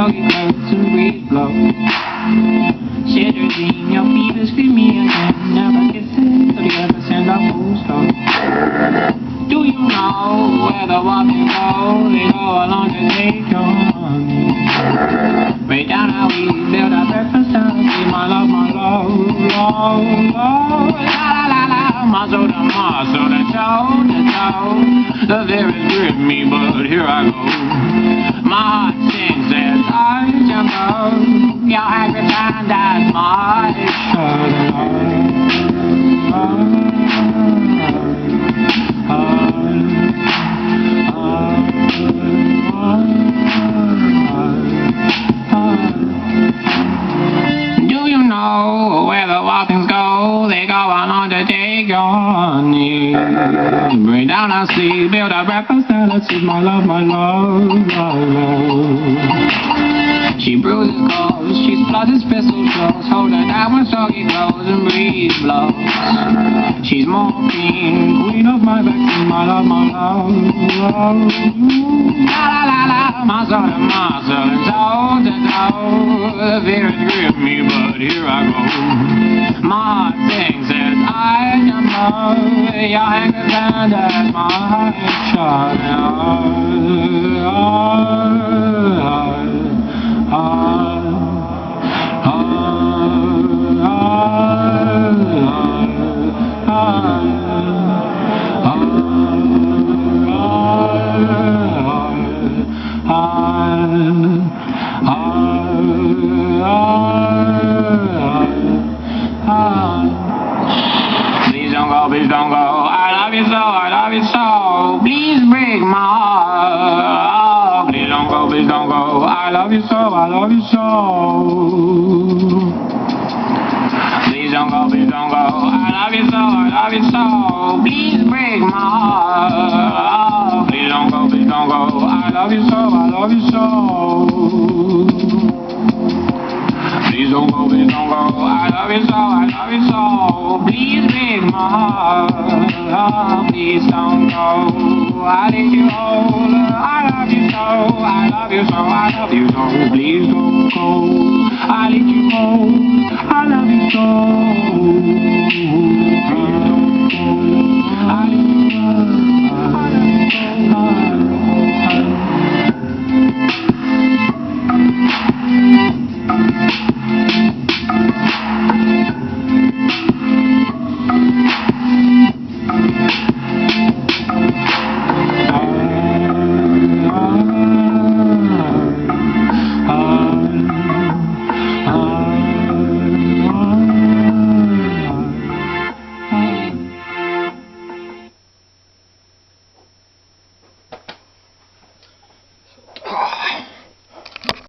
soggy clothes and breeze blow. Shitters in your fever, scream me again. Never kisses, so together send our fools go. Do you know where the walking go? They go along to take your money. Right down how we build our breakfast down to see my love, love, love. La la la la, muscle to muscle, to toe to toe. The fear grip me, but here I go. My heart sings as I jump out. Your angry mind as my Do you know where the walkings go? They go on to take your knee. Bring down our sleep, build a breakfast and let's eat my love, love. She bruises clothes, she splutters pistol shows. Hold her down when soggy clothes and breeze blows. She's morphine, queen of my vaccine, my love, love. La la la la, muscle to muscle and toe to toe. The fear has gripped me, but here I go. My heart sings as I jump up. Your hanger's hand as my shot. Please don't go, I love you so, I love you so. Please break my heart. Oh, please don't go, I love you so, I love you so. Please don't go, I love you so, I love you so. Please break my heart. Oh, please don't go, I love you so, I love you so. Please don't go, I love you so, I love you so. Please break my heart. Oh, please don't go. I need you whole. I love you so, I love you so, I love you so. Please don't go. I need you whole. I love you so. Please don't go. I need you whole. I love you so.